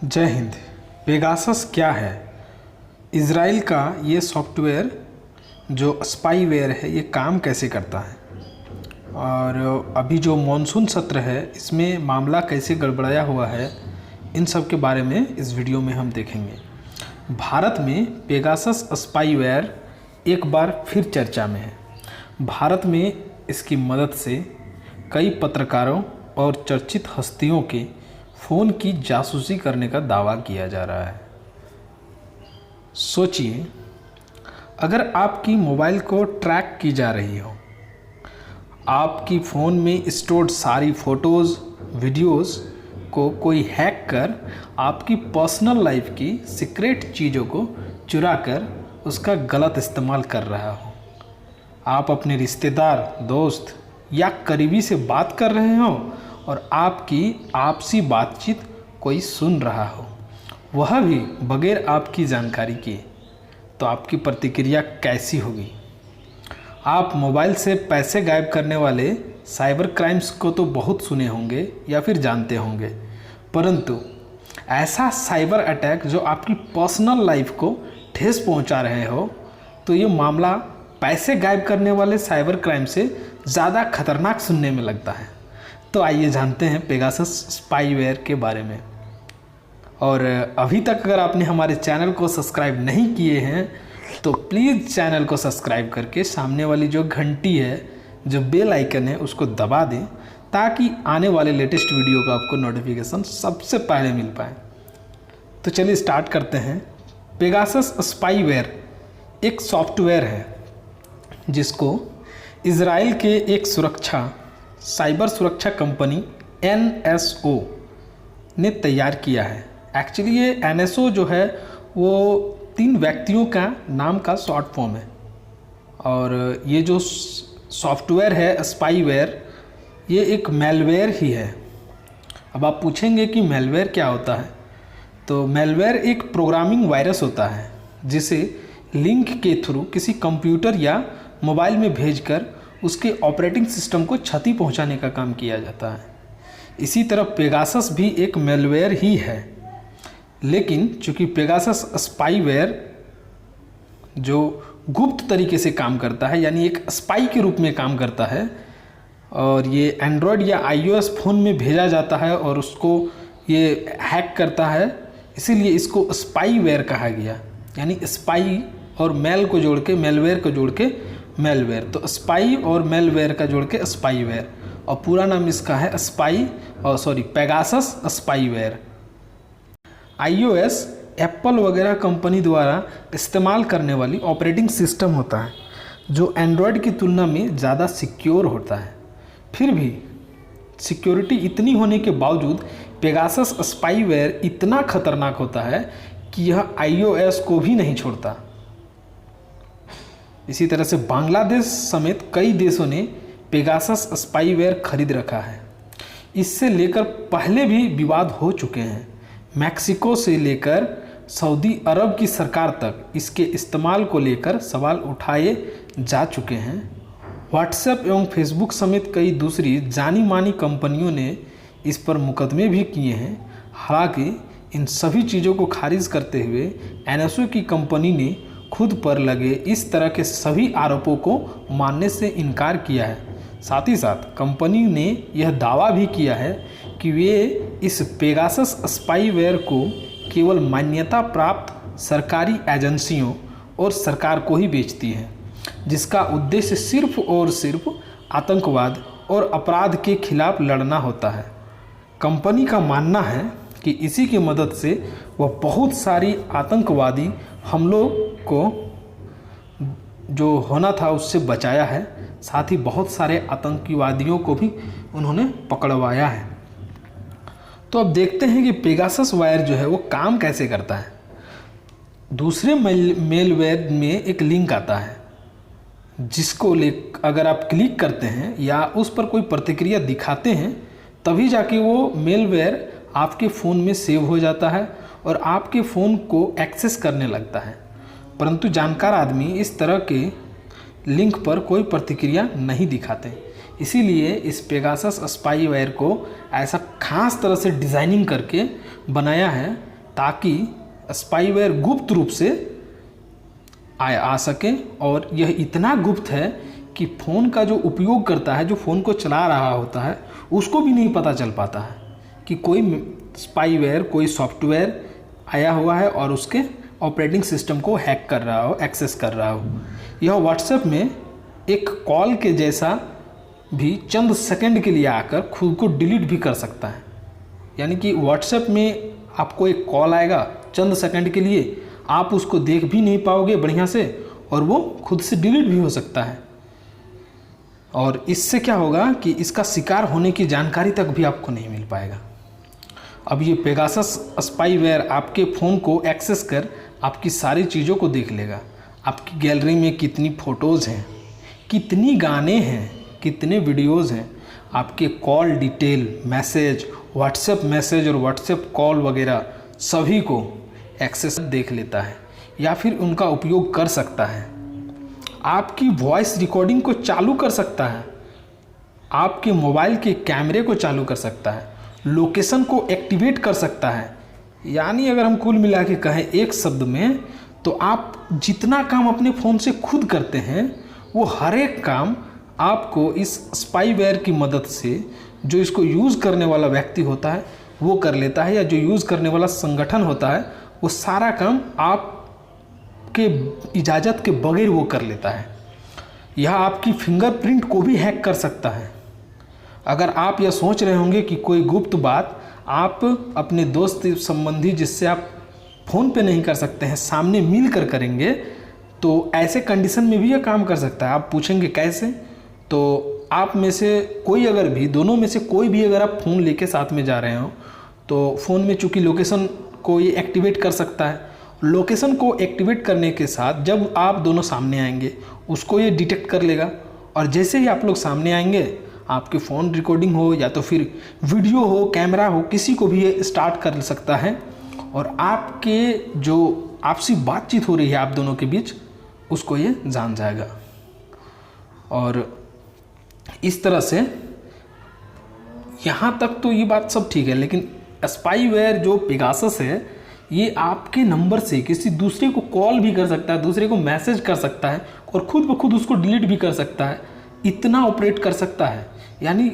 जय हिंद। पेगासस क्या है? इज़राइल का ये सॉफ्टवेयर जो स्पाईवेयर है ये काम कैसे करता है और अभी जो मॉनसून सत्र है इसमें मामला कैसे गड़बड़ाया हुआ है, इन सब के बारे में इस वीडियो में हम देखेंगे। भारत में पेगासस स्पाईवेयर एक बार फिर चर्चा में है। भारत में इसकी मदद से कई पत्रकारों और चर्चित हस्तियों के फ़ोन की जासूसी करने का दावा किया जा रहा है। सोचिए, अगर आपकी मोबाइल को ट्रैक की जा रही हो, आपकी फ़ोन में स्टोर्ड सारी फ़ोटोज़ वीडियोज़ को कोई हैक कर आपकी पर्सनल लाइफ की सीक्रेट चीज़ों को चुरा कर उसका गलत इस्तेमाल कर रहा हो। आप अपने रिश्तेदार, दोस्त या करीबी से बात कर रहे हो और आपकी आपसी बातचीत कोई सुन रहा हो, वह भी बगैर आपकी जानकारी के, तो आपकी प्रतिक्रिया कैसी होगी? आप मोबाइल से पैसे गायब करने वाले साइबर क्राइम्स को तो बहुत सुने होंगे या फिर जानते होंगे, परंतु ऐसा साइबर अटैक जो आपकी पर्सनल लाइफ को ठेस पहुंचा रहे हो, तो ये मामला पैसे गायब करने वाले साइबर क्राइम से ज़्यादा खतरनाक सुनने में लगता है। तो आइए जानते हैं पेगासस स्पाईवेयर के बारे में। और अभी तक अगर आपने हमारे चैनल को सब्सक्राइब नहीं किए हैं तो प्लीज़ चैनल को सब्सक्राइब करके सामने वाली जो घंटी है, जो बेल आइकन है, उसको दबा दें ताकि आने वाले लेटेस्ट वीडियो का आपको नोटिफिकेशन सबसे पहले मिल पाए। तो चलिए स्टार्ट करते हैं। पेगासस स्पाईवेयर एक सॉफ्टवेयर है जिसको इज़राइल के एक साइबर सुरक्षा कंपनी NSO ने तैयार किया है। एक्चुअली ये NSO जो है वो 3 व्यक्तियों का नाम का शॉर्ट फॉर्म है। और ये जो सॉफ्टवेयर है स्पाईवेयर, ये एक मेलवेयर ही है। अब आप पूछेंगे कि मेलवेयर क्या होता है? तो मेलवेयर एक प्रोग्रामिंग वायरस होता है जिसे लिंक के थ्रू किसी कंप्यूटर या मोबाइल में भेजकर उसके ऑपरेटिंग सिस्टम को क्षति पहुंचाने का काम किया जाता है। इसी तरह पेगासस भी एक मेलवेयर ही है, लेकिन चूंकि पेगासस स्पाईवेयर जो गुप्त तरीके से काम करता है, यानी एक स्पाई के रूप में काम करता है, और ये एंड्रॉयड या iOS फ़ोन में भेजा जाता है और उसको ये हैक करता है, इसीलिए इसको स्पाईवेयर कहा गया। यानी स्पाई और मेल को जोड़ के, मेलवेयर को जोड़ के मेलवेयर, तो स्पाई और मेलवेयर का जोड़ के स्पाईवेयर, और पूरा नाम इसका है पेगासस स्पाईवेयर। iOS एप्पल वगैरह कंपनी द्वारा इस्तेमाल करने वाली ऑपरेटिंग सिस्टम होता है जो एंड्रॉयड की तुलना में ज़्यादा सिक्योर होता है। फिर भी सिक्योरिटी इतनी होने के बावजूद पेगासस स्पाईवेयर इतना खतरनाक होता है कि यह iOS को भी नहीं छोड़ता। इसी तरह से बांग्लादेश समेत कई देशों ने पेगासस स्पाईवेयर खरीद रखा है। इससे लेकर पहले भी विवाद हो चुके हैं। मैक्सिको से लेकर सऊदी अरब की सरकार तक इसके इस्तेमाल को लेकर सवाल उठाए जा चुके हैं। व्हाट्सएप एवं फेसबुक समेत कई दूसरी जानी मानी कंपनियों ने इस पर मुकदमे भी किए हैं। हालांकि इन सभी चीज़ों को खारिज करते हुए NSO की कंपनी ने खुद पर लगे इस तरह के सभी आरोपों को मानने से इनकार किया है। साथ ही साथ कंपनी ने यह दावा भी किया है कि वे इस पेगासस स्पाईवेयर को केवल मान्यता प्राप्त सरकारी एजेंसियों और सरकार को ही बेचती है, जिसका उद्देश्य सिर्फ और सिर्फ आतंकवाद और अपराध के खिलाफ लड़ना होता है। कंपनी का मानना है कि इसी की मदद से वह बहुत सारी आतंकवादी हमलों को जो होना था उससे बचाया है। साथ ही बहुत सारे आतंकवादियों को भी उन्होंने पकड़वाया है। तो अब देखते हैं कि पेगासस वायर जो है वो काम कैसे करता है। दूसरे मेलवेयर में एक लिंक आता है जिसको अगर आप क्लिक करते हैं या उस पर कोई प्रतिक्रिया दिखाते हैं, तभी जाके वो मेलवेयर आपके फ़ोन में सेव हो जाता है और आपके फ़ोन को एक्सेस करने लगता है। परंतु जानकार आदमी इस तरह के लिंक पर कोई प्रतिक्रिया नहीं दिखाते। इसीलिए इस पेगासस स्पाईवेयर को ऐसा खास तरह से डिज़ाइनिंग करके बनाया है ताकि स्पाईवेयर गुप्त रूप से आ सके। और यह इतना गुप्त है कि फ़ोन का जो उपयोग करता है, जो फ़ोन को चला रहा होता है, उसको भी नहीं पता चल पाता है कि कोई स्पाईवेयर, कोई सॉफ्टवेयर आया हुआ है और उसके ऑपरेटिंग सिस्टम को हैक कर रहा हो, एक्सेस कर रहा हो। यह व्हाट्सएप में एक कॉल के जैसा भी चंद सेकंड के लिए आकर खुद को डिलीट भी कर सकता है। यानी कि व्हाट्सएप में आपको एक कॉल आएगा चंद सेकंड के लिए, आप उसको देख भी नहीं पाओगे बढ़िया से और वो खुद से डिलीट भी हो सकता है। और इससे क्या होगा कि इसका शिकार होने की जानकारी तक भी आपको नहीं मिल पाएगा। अब ये पेगासस स्पाईवेयर आपके फ़ोन को एक्सेस कर आपकी सारी चीज़ों को देख लेगा। आपकी गैलरी में कितनी फ़ोटोज़ हैं, कितनी गाने हैं, कितने वीडियोज़ हैं, आपके call detail, message, WhatsApp message और व्हाट्सएप कॉल वगैरह सभी को एक्सेस देख लेता है या फिर उनका उपयोग कर सकता है। आपकी वॉइस रिकॉर्डिंग को चालू कर सकता है, आपके मोबाइल के कैमरे को चालू कर सकता है, लोकेशन को एक्टिवेट कर सकता है। यानी अगर हम कुल मिला के कहें एक शब्द में, तो आप जितना काम अपने फ़ोन से खुद करते हैं वो हर एक काम आपको इस स्पाईवेयर की मदद से, जो इसको यूज़ करने वाला व्यक्ति होता है वो कर लेता है, या जो यूज़ करने वाला संगठन होता है वो सारा काम आपके इजाज़त के बगैर वो कर लेता है। यह आपकी फिंगरप्रिंट को भी हैक कर सकता है। अगर आप यह सोच रहे होंगे कि कोई गुप्त बात आप अपने दोस्त संबंधी जिससे आप फ़ोन पे नहीं कर सकते हैं, सामने मिल कर करेंगे, तो ऐसे कंडीशन में भी यह काम कर सकता है। आप पूछेंगे कैसे? तो आप में से कोई अगर भी, दोनों में से कोई भी अगर आप फ़ोन लेके साथ में जा रहे हो, तो फ़ोन में चूँकि लोकेशन को ये एक्टिवेट कर सकता है। लोकेशन को एक्टिवेट करने के साथ जब आप दोनों सामने आएंगे उसको ये डिटेक्ट कर लेगा, और जैसे ही आप लोग सामने आएंगे आपके फ़ोन रिकॉर्डिंग हो या तो फिर वीडियो हो, कैमरा हो, किसी को भी ये स्टार्ट कर सकता है और आपके जो आपसी बातचीत हो रही है आप दोनों के बीच उसको ये जान जाएगा। और इस तरह से यहाँ तक तो ये बात सब ठीक है, लेकिन स्पाईवेयर जो पेगासस है ये आपके नंबर से किसी दूसरे को कॉल भी कर सकता है, दूसरे को मैसेज कर सकता है और खुद ब खुद उसको डिलीट भी कर सकता है। इतना ऑपरेट कर सकता है। यानी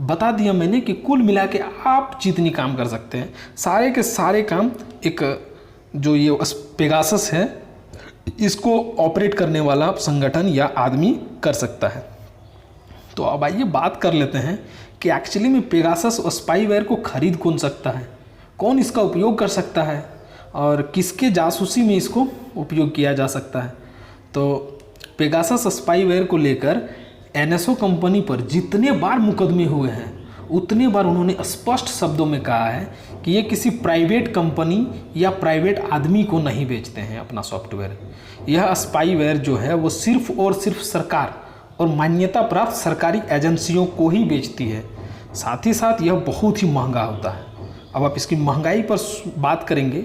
बता दिया मैंने कि कुल मिला के आप जितनी काम कर सकते हैं, सारे के सारे काम एक जो ये पेगासस है इसको ऑपरेट करने वाला संगठन या आदमी कर सकता है। तो अब आइए बात कर लेते हैं कि एक्चुअली में पेगासस और स्पाईवेयर को खरीद कौन सकता है, कौन इसका उपयोग कर सकता है और किसके जासूसी में इसको उपयोग किया जा सकता है। तो पेगासस स्पाईवेयर को लेकर एनएसओ कंपनी पर जितने बार मुकदमे हुए हैं उतने बार उन्होंने स्पष्ट शब्दों में कहा है कि ये किसी प्राइवेट कंपनी या प्राइवेट आदमी को नहीं बेचते हैं अपना सॉफ्टवेयर। यह स्पाईवेयर जो है वो सिर्फ और सिर्फ सरकार और मान्यता प्राप्त सरकारी एजेंसियों को ही बेचती है। साथ ही साथ यह बहुत ही महंगा होता है। अब आप इसकी महंगाई पर बात करेंगे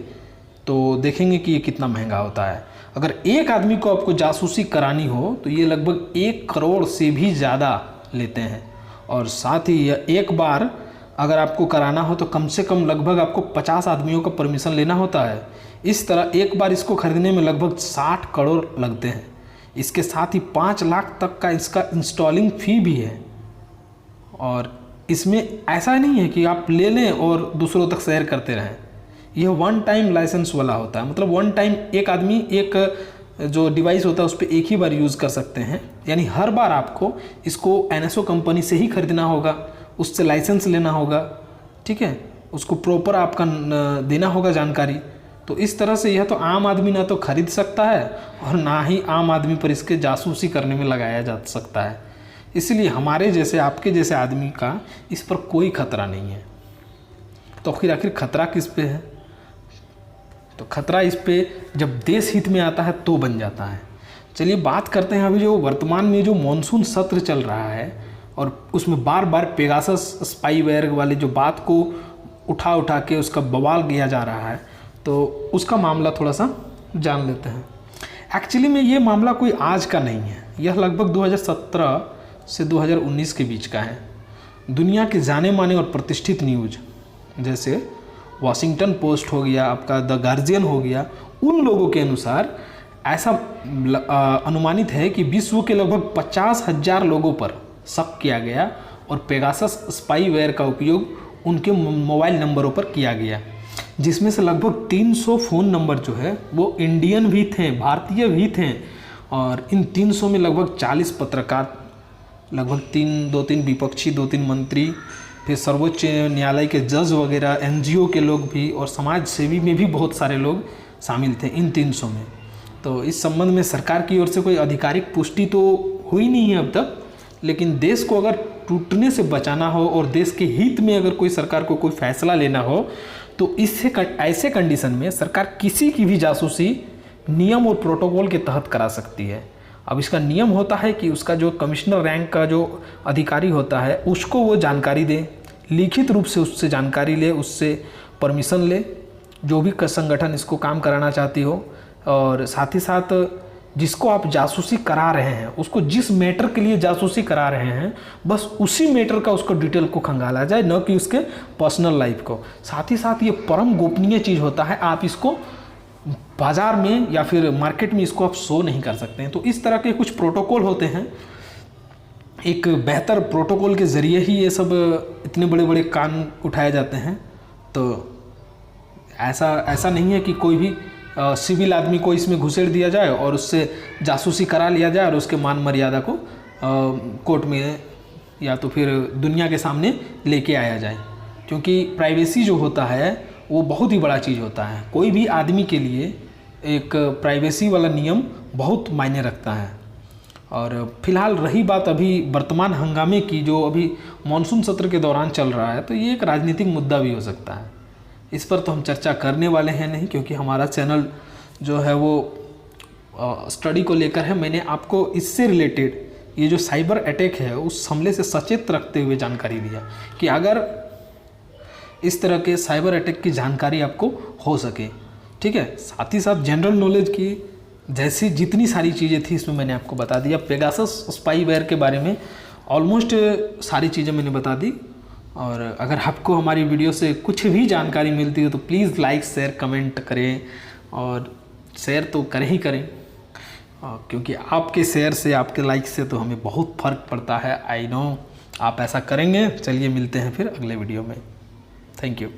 तो देखेंगे कि ये कितना महंगा होता है। अगर एक आदमी को आपको जासूसी करानी हो तो ये लगभग 1 करोड़ से भी ज़्यादा लेते हैं। और साथ ही यह एक बार अगर आपको कराना हो तो कम से कम लगभग आपको 50 आदमियों का परमिशन लेना होता है। इस तरह एक बार इसको खरीदने में लगभग 60 करोड़ लगते हैं। इसके साथ ही 5 लाख तक का इसका इंस्टॉलिंग फ़ी भी है। और इसमें ऐसा नहीं है कि आप ले लें और दूसरों तक शेयर करते रहें। यह 1 टाइम लाइसेंस वाला होता है, मतलब 1 टाइम एक आदमी एक जो डिवाइस होता है उस पर एक ही बार यूज़ कर सकते हैं। यानी हर बार आपको इसको एनएसओ कंपनी से ही खरीदना होगा, उससे लाइसेंस लेना होगा, ठीक है, उसको प्रॉपर आपका देना होगा जानकारी। तो इस तरह से यह तो आम आदमी ना तो खरीद सकता है और ना ही आम आदमी पर इसके जासूसी करने में लगाया जा सकता है। इसलिए हमारे जैसे, आपके जैसे आदमी का इस पर कोई खतरा नहीं है। तो फिर आखिर खतरा किस पे है? तो खतरा इस पे जब देश हित में आता है तो बन जाता है। चलिए बात करते हैं अभी जो वर्तमान में जो मॉनसून सत्र चल रहा है और उसमें बार बार पेगासस स्पाईवेयर वाले जो बात को उठा के उसका बवाल किया जा रहा है, तो उसका मामला थोड़ा सा जान लेते हैं। एक्चुअली में ये मामला कोई आज का नहीं है, यह लगभग 2017 से 2019 के बीच का है। दुनिया के जाने माने और प्रतिष्ठित न्यूज़ जैसे वॉशिंगटन पोस्ट हो गया, आपका द गार्जियन हो गया, उन लोगों के अनुसार ऐसा अनुमानित है कि विश्व के लगभग 50,000 लोगों पर शक किया गया और पेगासस स्पाईवेयर का उपयोग उनके मोबाइल नंबरों पर किया गया, जिसमें से लगभग 300 फ़ोन नंबर जो है वो इंडियन भी थे, भारतीय भी थे। और इन 300 में लगभग 40 पत्रकार, लगभग 2-3 विपक्षी, 2-3 मंत्री, फिर सर्वोच्च न्यायालय के जज वगैरह, एनजीओ के लोग भी और समाज सेवी में भी बहुत सारे लोग शामिल थे इन 300 में। तो इस संबंध में सरकार की ओर से कोई आधिकारिक पुष्टि तो हुई नहीं है अब तक, लेकिन देश को अगर टूटने से बचाना हो और देश के हित में अगर कोई सरकार को कोई फैसला लेना हो तो इससे ऐसे कंडीशन में सरकार किसी की भी जासूसी नियम और प्रोटोकॉल के तहत करा सकती है। अब इसका नियम होता है कि उसका जो कमिश्नर रैंक का जो अधिकारी होता है उसको वो जानकारी दे, लिखित रूप से उससे जानकारी ले, उससे परमिशन ले, जो भी संगठन इसको काम कराना चाहती हो। और साथ ही साथ जिसको आप जासूसी करा रहे हैं उसको जिस मैटर के लिए जासूसी करा रहे हैं बस उसी मैटर का उसको डिटेल को खंगाला जाए, न कि उसके पर्सनल लाइफ को। साथ ही साथ ये परम गोपनीय चीज़ होता है, आप इसको बाज़ार में या फिर मार्केट में इसको आप शो नहीं कर सकते हैं। तो इस तरह के कुछ प्रोटोकॉल होते हैं। एक बेहतर प्रोटोकॉल के ज़रिए ही ये सब इतने बड़े बड़े कान उठाए जाते हैं। तो ऐसा नहीं है कि कोई भी सिविल आदमी को इसमें घुसेड़ दिया जाए और उससे जासूसी करा लिया जाए और उसके मान मर्यादा को कोर्ट में या तो फिर दुनिया के सामने लेके आया जाए, क्योंकि प्राइवेसी जो होता है वो बहुत ही बड़ा चीज़ होता है। कोई भी आदमी के लिए एक प्राइवेसी वाला नियम बहुत मायने रखता है। और फिलहाल रही बात अभी वर्तमान हंगामे की, जो अभी मानसून सत्र के दौरान चल रहा है, तो ये एक राजनीतिक मुद्दा भी हो सकता है। इस पर तो हम चर्चा करने वाले हैं नहीं, क्योंकि हमारा चैनल जो है वो स्टडी को लेकर है। मैंने आपको इससे रिलेटेड ये जो साइबर अटैक है उस हमले से सचेत रखते हुए जानकारी दिया कि अगर इस तरह के साइबर अटैक की जानकारी आपको हो सके, ठीक है। साथ ही साथ जनरल नॉलेज की जैसी जितनी सारी चीज़ें थी इसमें मैंने आपको बता दिया। पेगासस स्पाईवेयर के बारे में ऑलमोस्ट सारी चीज़ें मैंने बता दी। और अगर आपको हमारी वीडियो से कुछ भी जानकारी मिलती हो तो प्लीज़ लाइक, शेयर, कमेंट करें, और शेयर तो करें ही करें, क्योंकि आपके शेयर से, आपके लाइक से तो हमें बहुत फ़र्क पड़ता है। आई नो आप ऐसा करेंगे। चलिए मिलते हैं फिर अगले वीडियो में। Thank you.